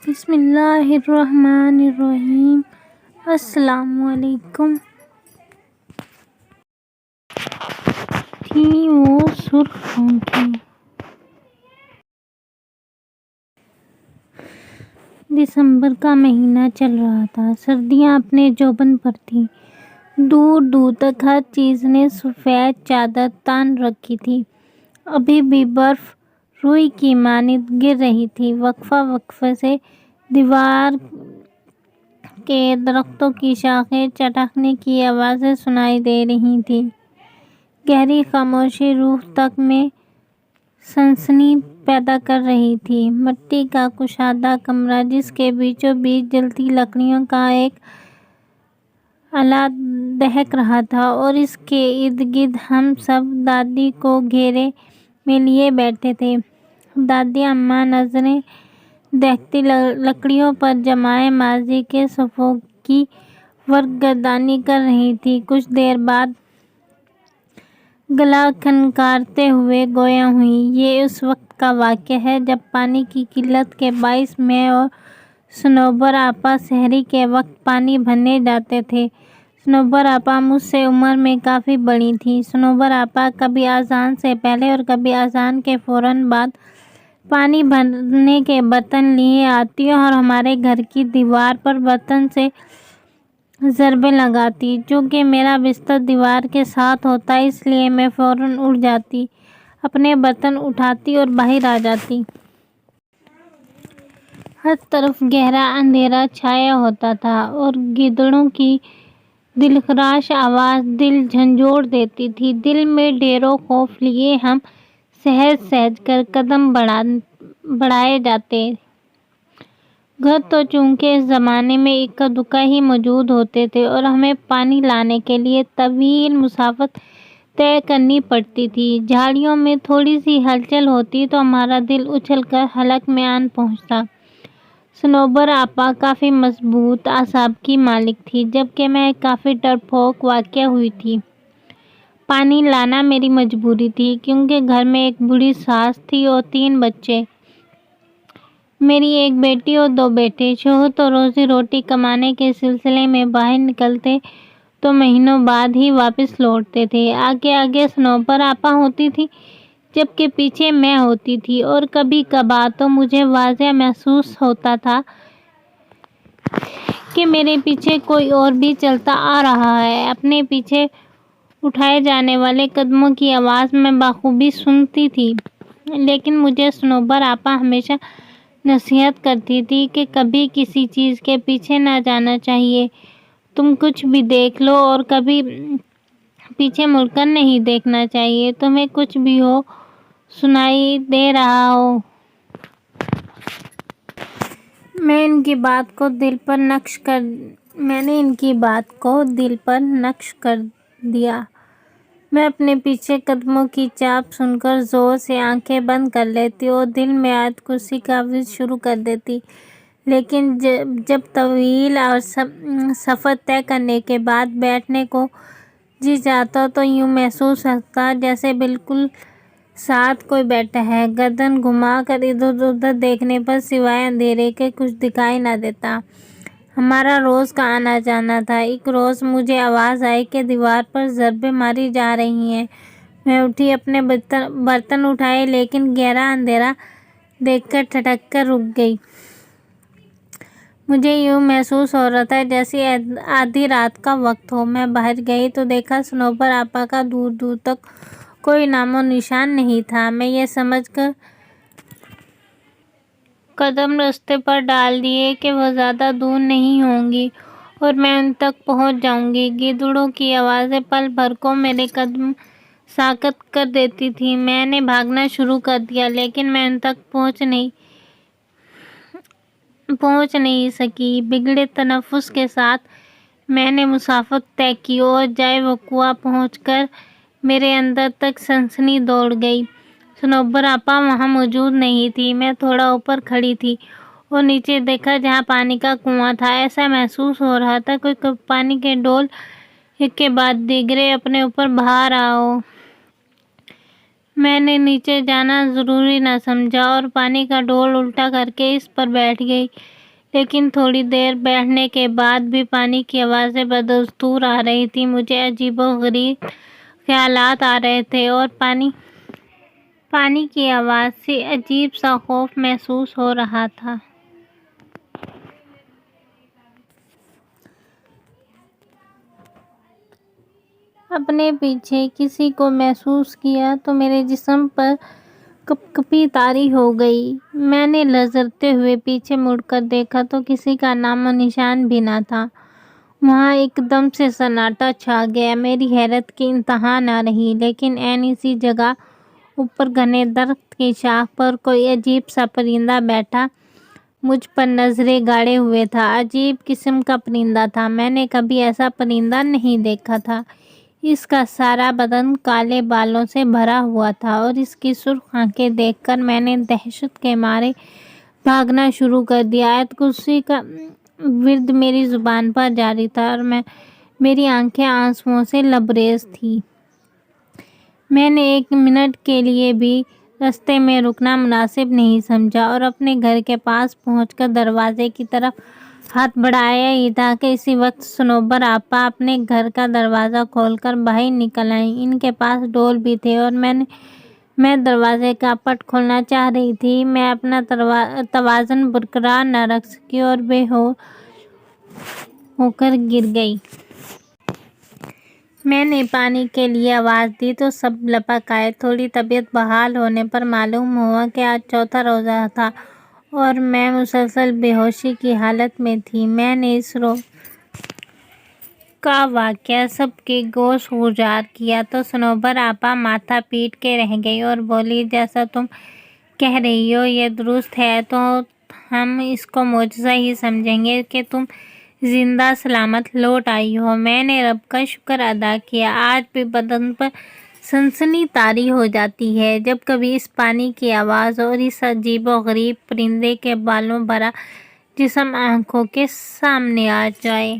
بسم اللہ الرحمن الرحیم۔ السلام علیکم۔ تھی وہ سرخ آنکھیں۔ دسمبر کا مہینہ چل رہا تھا، سردیاں اپنے جوبن پر تھیں، دور دور تک ہر چیز نے سفید چادر تان رکھی تھی، ابھی بھی برف روئی کی مانند گر رہی تھی، وقفہ وقفہ سے دیوار کے درختوں کی شاخیں چٹکنے کی آوازیں سنائی دے رہی تھیں، گہری خاموشی روح تک میں سنسنی پیدا کر رہی تھی، مٹی کا کشادہ کمرہ جس کے بیچوں بیچ جلتی لکڑیوں کا ایک اعلیٰ دہک رہا تھا اور اس کے ارد گرد ہم سب دادی کو گھیرے میں لیے بیٹھے تھے۔ دادی اماں نظریں دہکتی لکڑیوں پر جمائے ماضی کے صفوں کی ورق گردانی کر رہی تھیں، کچھ دیر بعد گلا کھنکارتے ہوئے گویا ہوئیں، یہ اس وقت کا واقعہ ہے جب پانی کی قلت کے باعث میں اور صنوبر آپا سحری کے وقت پانی بھرنے جاتے تھے۔ صنوبر آپا مجھ سے عمر میں کافی بڑی تھیں۔ صنوبر آپا کبھی اذان سے پہلے اور کبھی اذان کے فوراً بعد پانی بھرنے کے برتن لیے آتی اور ہمارے گھر کی دیوار پر برتن سے ضربیں لگاتی۔ چونکہ میرا بستر دیوار کے ساتھ ہوتا اس لیے میں فوراً اٹھ جاتی، اپنے برتن اٹھاتی اور باہر آ جاتی۔ ہر طرف گہرا اندھیرا چھایا ہوتا تھا اور گیدڑوں کی دلخراش آواز دل جھنجھوڑ دیتی تھی۔ دل میں ڈیروں خوف لیے ہم سہج سہج کر قدم بڑھائے جاتے۔ گھر تو چونکہ اس زمانے میں اکا دکا ہی موجود ہوتے تھے اور ہمیں پانی لانے کے لیے طویل مسافت طے کرنی پڑتی تھی۔ جھاڑیوں میں تھوڑی سی ہلچل ہوتی تو ہمارا دل اچھل کر حلق میں آن پہنچتا۔ صنوبر آپا کافی مضبوط اعصاب کی مالک تھیں، جبکہ میں کافی ڈرپوک واقع ہوئی تھی۔ پانی لانا میری مجبوری تھی، کیونکہ گھر میں ایک بوڑھی ساس تھی اور 3 بچے، میری ایک بیٹی اور 2 بیٹے۔ شوہر تو روزی روٹی کمانے کے سلسلے میں باہر نکلتے تو مہینوں بعد ہی واپس لوٹتے تھے۔ آگے آگے صنوبر آپا ہوتی تھیں، جبکہ پیچھے میں ہوتی تھی، اور کبھی کبھار تو مجھے واضح محسوس ہوتا تھا کہ میرے پیچھے کوئی اور بھی چلتا آ رہا ہے۔ اپنے پیچھے اٹھائے جانے والے قدموں کی آواز میں بخوبی سنتی تھی، لیکن مجھے صنوبر آپا ہمیشہ نصیحت کرتی تھیں کہ کبھی کسی چیز کے پیچھے نہ جانا چاہیے، تم کچھ بھی دیکھ لو اور کبھی پیچھے مڑ کر نہیں دیکھنا چاہیے، تمہیں کچھ بھی ہو سنائی دے رہا ہو۔ میں نے ان کی بات کو دل پر نقش کر دیا۔ میں اپنے پیچھے قدموں کی چاپ سن کر زور سے آنکھیں بند کر لیتی اور دل میں آیت کرسی کا ورد شروع کر دیتی، لیکن جب طویل سفر طے کرنے کے بعد بیٹھنے کو جی چاہتا تو یوں محسوس ہوتا جیسے بالکل ساتھ کوئی بیٹھا ہے۔ گردن گھما کر ادھر ادھر دیکھنے پر سوائے اندھیرے کے کچھ دکھائی نہ دیتا۔ ہمارا روز کا آنا جانا تھا۔ ایک روز مجھے آواز آئی کہ دیوار پر ضربیں ماری جا رہی ہیں۔ میں اٹھی، اپنے برتن اٹھائے، لیکن گہرا اندھیرا دیکھ کر ٹھٹک کر رک گئی۔ مجھے یوں محسوس ہو رہا تھا جیسے آدھی رات کا وقت ہو۔ میں باہر گئی تو دیکھا صنوبر آپا کا دور دور تک کوئی نام و نشان نہیں تھا۔ میں یہ سمجھ کر قدم رستے پر ڈال دیے کہ وہ زیادہ دور نہیں ہوں گی اور میں ان تک پہنچ جاؤں گی۔ گیدڑوں کی آوازیں پل بھر کو میرے قدم ساکت کر دیتی تھیں۔ میں نے بھاگنا شروع کر دیا، لیکن میں ان تک پہنچ نہیں سکی۔ بگڑے تنفس کے ساتھ میں نے مسافت طے کی اور جائے وقوع پہنچ کر میرے اندر تک سنسنی دوڑ گئی۔ صنوبر آپا وہاں موجود نہیں تھیں۔ میں تھوڑا اوپر کھڑی تھی اور نیچے دیکھا جہاں پانی کا کنواں تھا۔ ایسا محسوس ہو رہا تھا کوئی پانی کے ڈول ایک کے بعد دیگرے اپنے اوپر بہا رہا ہو۔ میں نے نیچے جانا ضروری نہ سمجھا اور پانی کا ڈول الٹا کر کے اس پر بیٹھ گئی۔ لیکن تھوڑی دیر بیٹھنے کے بعد بھی پانی کی آوازیں بدستور آ رہی تھیں۔ مجھے عجیب و غریب خیالات آ رہے تھے اور پانی کی آواز سے عجیب سا خوف محسوس ہو رہا تھا۔ اپنے پیچھے کسی کو محسوس کیا تو میرے جسم پر کپکپی طاری ہو گئی۔ میں نے لرزتے ہوئے پیچھے مڑ کر دیکھا تو کسی کا نام و نشان بھی نہ تھا۔ وہاں ایک دم سے سناٹا چھا گیا۔ میری حیرت کی انتہا نہ رہی، لیکن عین اسی جگہ اوپر گھنے درخت کی شاخ پر کوئی عجیب سا پرندہ بیٹھا مجھ پر نظریں گاڑے ہوئے تھا۔ عجیب قسم کا پرندہ تھا، میں نے کبھی ایسا پرندہ نہیں دیکھا تھا۔ اس کا سارا بدن کالے بالوں سے بھرا ہوا تھا اور اس کی سرخ آنکھیں دیکھ کر میں نے دہشت کے مارے بھاگنا شروع کر دیا۔ آیت کرسی کا ورد میری زبان پر جاری تھا اور میری آنکھیں آنسوؤں سے لبریز تھیں۔ میں نے ایک منٹ کے لیے بھی راستے میں رکنا مناسب نہیں سمجھا اور اپنے گھر کے پاس پہنچ کر دروازے کی طرف ہاتھ بڑھایا ہی تھا کہ اسی وقت صنوبر آپا اپنے گھر کا دروازہ کھول کر باہر نکل آئیں۔ ان کے پاس ڈول بھی تھے اور میں دروازے کا پٹ کھولنا چاہ رہی تھی۔ میں اپنا توازن برقرار نہ رکھ سکی اور بے ہوش ہو کر گر گئی۔ میں نے پانی کے لیے آواز دی تو سب لپک آئے۔ تھوڑی طبیعت بحال ہونے پر معلوم ہوا کہ آج چوتھا روزہ تھا اور میں مسلسل بے ہوشی کی حالت میں تھی۔ میں نے اس روز کا واقعہ سب کے گوش گزار کیا تو صنوبر آپا ماتھا پیٹ کے رہ گئی اور بولی، جیسا تم کہہ رہی ہو یہ درست ہے تو ہم اس کو معجزہ ہی سمجھیں گے کہ تم زندہ سلامت لوٹ آئی ہو۔ میں نے رب کا شکر ادا کیا۔ آج بھی بدن پر سنسنی طاری ہو جاتی ہے جب کبھی اس پانی کی آواز اور اس عجیب و غریب پرندے کے بالوں بھرا جسم آنکھوں کے سامنے آ جائے۔